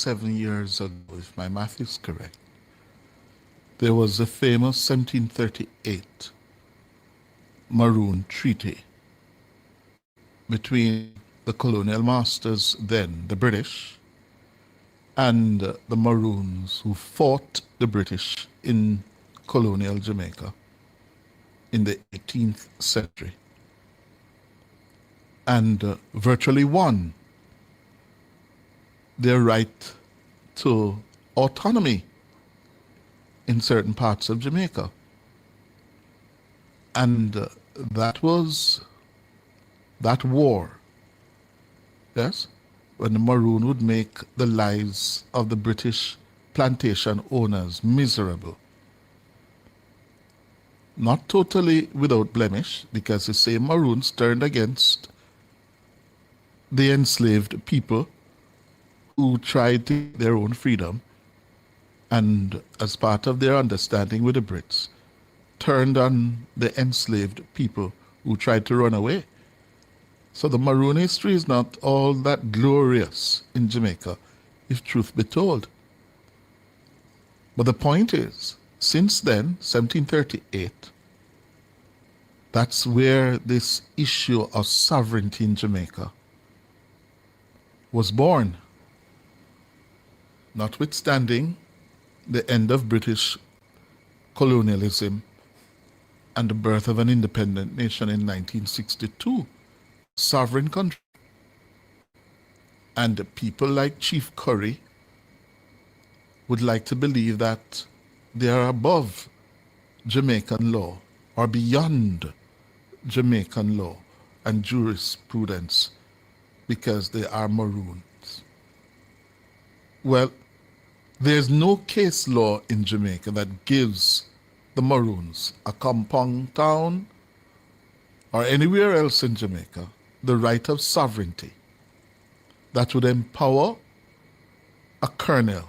97 years ago, if my math is correct, there was the famous 1738 Maroon Treaty between the colonial masters then, the British, and the Maroons who fought the British in colonial Jamaica in the 18th century and virtually won their right to autonomy in certain parts of Jamaica. And that was that war, yes, when the Maroon would make the lives of the British plantation owners miserable. Not totally without blemish, because the same Maroons turned against the enslaved people who tried to get their own freedom, and as part of their understanding with the Brits, turned on the enslaved people who tried to run away. So the Maroon history is not all that glorious in Jamaica, if truth be told. But the point is, since then, 1738, that's where this issue of sovereignty in Jamaica was born. Notwithstanding the end of British colonialism and the birth of an independent nation in 1962, sovereign country. And people like Chief Curry would like to believe that they are above Jamaican law or beyond Jamaican law and jurisprudence because they are Maroons. Well, there's no case law in Jamaica that gives the Maroons, a compound town or anywhere else in Jamaica, the right of sovereignty that would empower a colonel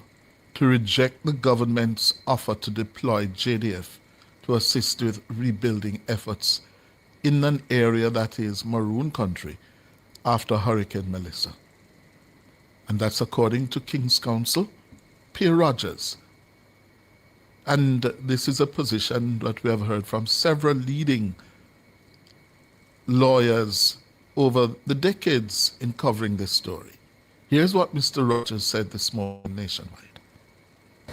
to reject the government's offer to deploy JDF to assist with rebuilding efforts in an area that is Maroon country after Hurricane Melissa. And that's according to King's Counsel, Pierre Rogers. And this is a position that we have heard from several leading lawyers over the decades in covering this story. Here's what Mr. Rogers said this morning nationwide.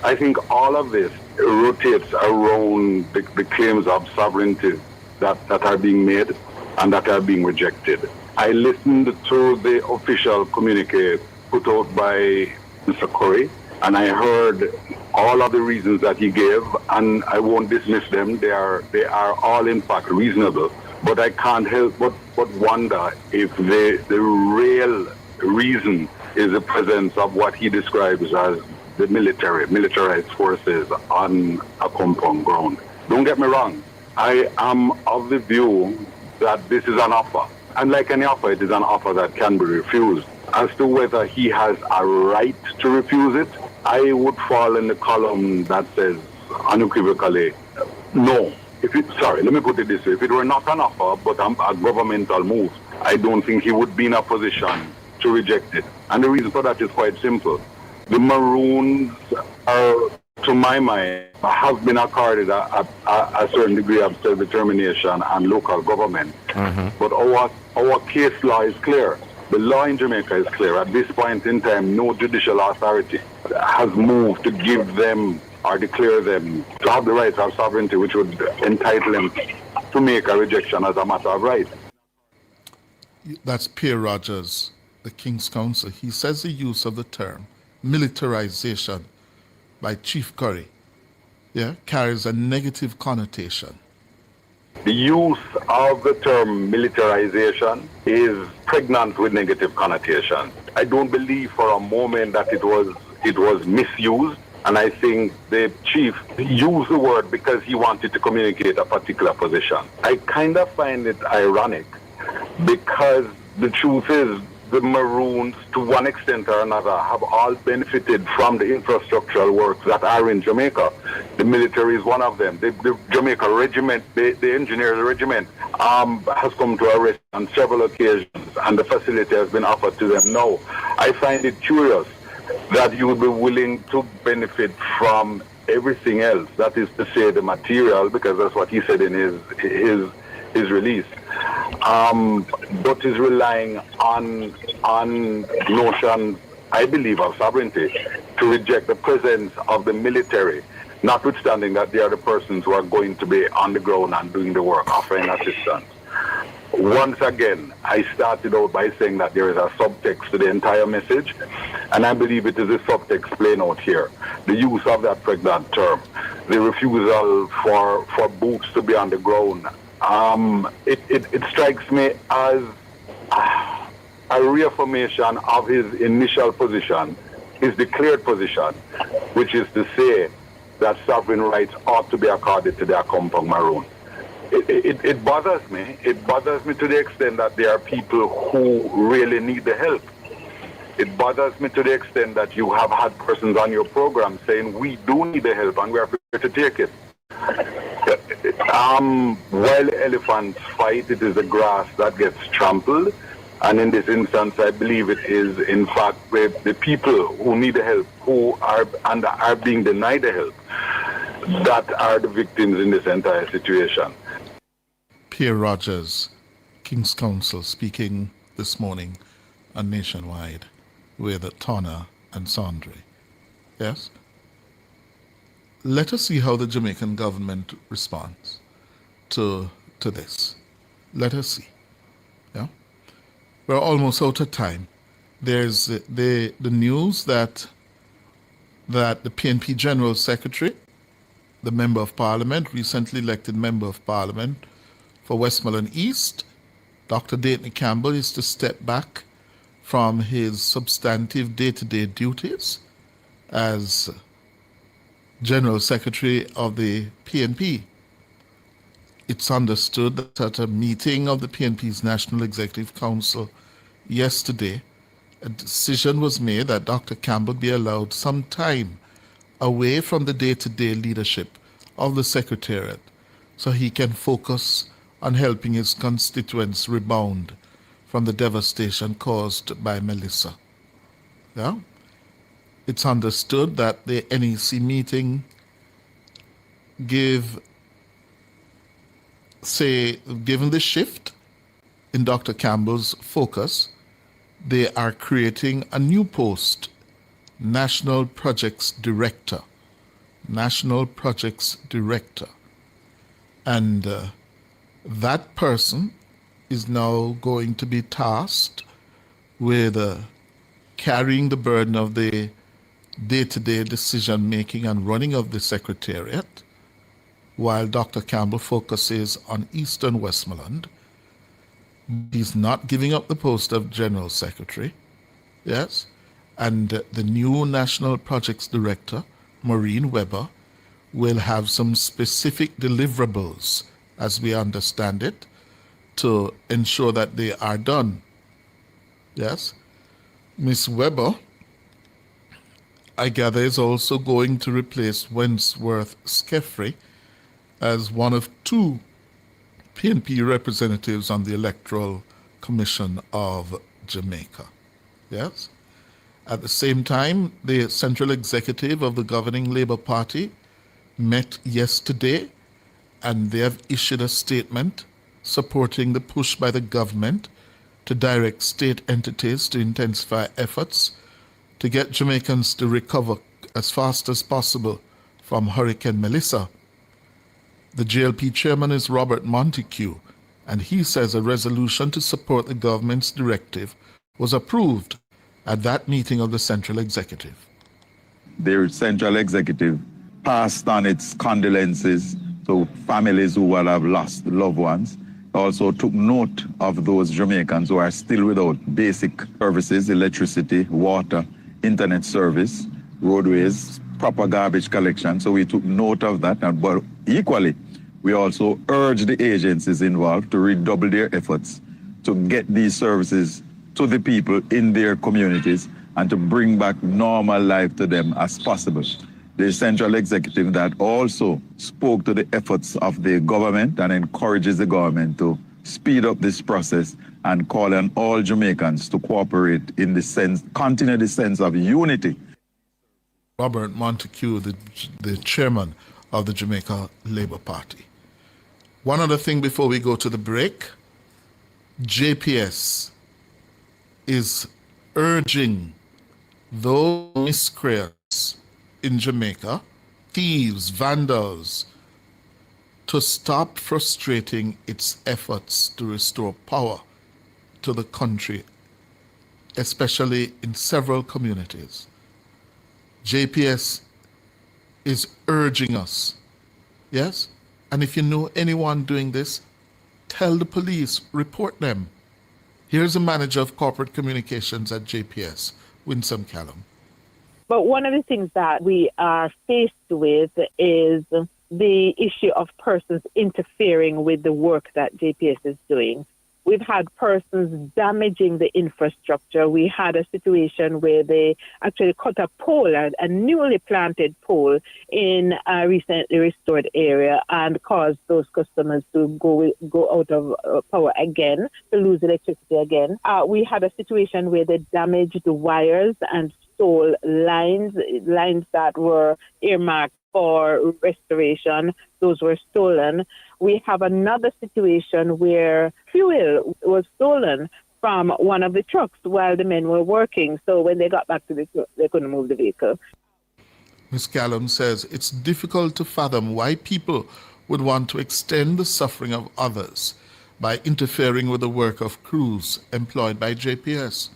I think all of this rotates around the claims of sovereignty that are being made and that are being rejected. I listened to the official communique put out by Mr. Curry, and I heard all of the reasons that he gave, and I won't dismiss them. They are all in fact reasonable, but I can't help but wonder if the real reason is the presence of what he describes as the militarized forces on a compound ground. Don't get me wrong, I am of the view that this is an offer, and like any offer, it is an offer that can be refused. As to whether he has a right to refuse it, I would fall in the column that says unequivocally, no. Let me put it this way. If it were not an offer, but a governmental move, I don't think he would be in a position to reject it. And the reason for that is quite simple. The Maroons are, to my mind, have been accorded a certain degree of self-determination and local government. Mm-hmm. But our case law is clear. The law in Jamaica is clear. At this point in time, no judicial authority has moved to give them or declare them to have the right of sovereignty, which would entitle them to make a rejection as a matter of right. That's Pierre Rogers, the King's Counsel. He says the use of the term militarization by Chief Curry carries a negative connotation. The use of the term militarization is pregnant with negative connotation. I don't believe for a moment that it was misused, and I think the chief used the word because he wanted to communicate a particular position. I kind of find it ironic because the truth is the Maroons, to one extent or another, have all benefited from the infrastructural works that are in Jamaica. The military is one of them. The Jamaica regiment, the engineers regiment, has come to arrest on several occasions, and the facility has been offered to them now. I find it curious that you would be willing to benefit from everything else. That is to say, the material, because that's what he said in his release. But is relying on notions, I believe, of sovereignty to reject the presence of the military, notwithstanding that they are the persons who are going to be on the ground and doing the work, offering assistance. Once again, I started out by saying that there is a subtext to the entire message, and I believe it is a subtext playing out here. The use of that pregnant term, the refusal for boots to be on the ground. It strikes me as a reaffirmation of his initial position, his declared position, which is to say that sovereign rights ought to be accorded to their compound Maroon. It bothers me. It bothers me to the extent that there are people who really need the help. It bothers me to the extent that you have had persons on your program saying we do need the help and we are prepared to take it. While elephants fight, it is the grass that gets trampled. And in this instance, I believe it is, in fact, the people who need the help, who are being denied the help, that are the victims in this entire situation. Pierre Rogers, King's Counsel, speaking this morning on Nationwide with Tonna and Sandre. Yes? Let us see how the Jamaican government responds to this. Let us see. Yeah? We're almost out of time. There's the news that the PNP General Secretary, the Member of Parliament, recently elected Member of Parliament for Westmoreland East, Dr. Dayton Campbell, is to step back from his substantive day-to-day duties as General Secretary of the PNP. It's understood that at a meeting of the PNP's National Executive Council yesterday, a decision was made that Dr. Campbell be allowed some time away from the day-to-day leadership of the Secretariat so he can focus on helping his constituents rebound from the devastation caused by Melissa. Yeah? It's understood that the NEC meeting given the shift in Dr. Campbell's focus, they are creating a new post, National Projects Director. National Projects Director. And that person is now going to be tasked with carrying the burden of the day-to-day decision-making and running of the Secretariat, while Dr. Campbell focuses on Eastern Westmoreland. He's not giving up the post of General Secretary, yes, and the new National Projects Director, Maureen Weber, will have some specific deliverables, as we understand it, to ensure that they are done. Yes? Miss Weber, I gather, is also going to replace Wentworth Skeffrey as one of two PNP representatives on the Electoral Commission of Jamaica. Yes? At the same time, the Central Executive of the governing Labour Party met yesterday, and they have issued a statement supporting the push by the government to direct state entities to intensify efforts to get Jamaicans to recover as fast as possible from Hurricane Melissa. The JLP chairman is Robert Montague, and he says a resolution to support the government's directive was approved at that meeting of the Central Executive. The Central Executive passed on its condolences to families who will have lost loved ones. Also took note of those Jamaicans who are still without basic services, electricity, water, internet service, roadways, proper garbage collection. So we took note of that. But equally, we also urge the agencies involved to redouble their efforts to get these services to the people in their communities and to bring back normal life to them as possible. The Central Executive that also spoke to the efforts of the government and encourages the government to speed up this process and call on all Jamaicans to cooperate in the sense, continue the sense of unity Robert Montague, the chairman of the Jamaica Labour Party. One other thing before we go to the break, JPS is urging those miscreants in Jamaica, thieves, vandals, to stop frustrating its efforts to restore power to the country, especially in several communities. JPS is urging us, yes? And if you know anyone doing this, tell the police, report them. Here's the manager of corporate communications at JPS, Winsome Callum. But one of the things that we are faced with is the issue of persons interfering with the work that JPS is doing. We've had persons damaging the infrastructure. We had a situation where they actually cut a pole, a newly planted pole in a recently restored area, and caused those customers to go out of power again, to lose electricity again. We had a situation where they damaged the wires and stole lines that were earmarked for restoration. Those were stolen. We have another situation where fuel was stolen from one of the trucks while the men were working. So when they got back to the truck, they couldn't move the vehicle. Ms. Callum says it's difficult to fathom why people would want to extend the suffering of others by interfering with the work of crews employed by JPS.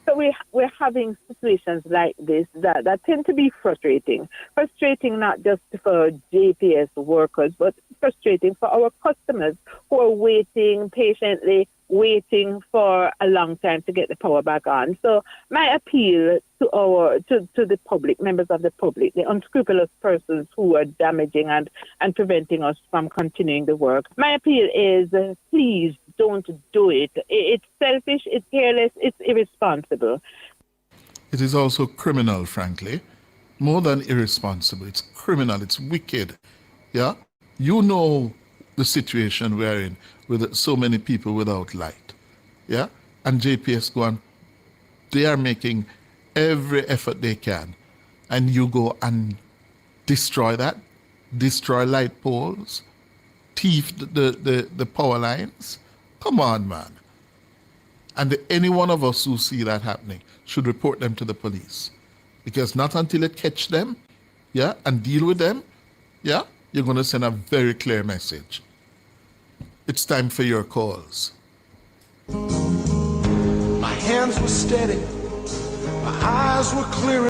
So we're having situations like this that tend to be frustrating. Frustrating not just for JPS workers, but frustrating for our customers who are waiting patiently, waiting for a long time to get the power back on. So my appeal to the public, members of the public, the unscrupulous persons who are damaging and preventing us from continuing the work, my appeal is please don't do it. It's selfish, it's careless, it's irresponsible. It is also criminal, frankly. More than irresponsible. It's criminal, it's wicked. Yeah? You know the situation we're in with so many people without light. Yeah? And JPS go on, they are making every effort they can. And you go and destroy that, destroy light poles, thief the power lines. Come on, man. And any one of us who see that happening should report them to the police. Because not until you catch them, yeah, and deal with them, yeah, you're going to send a very clear message. It's time for your calls. My hands were steady, my eyes were clear.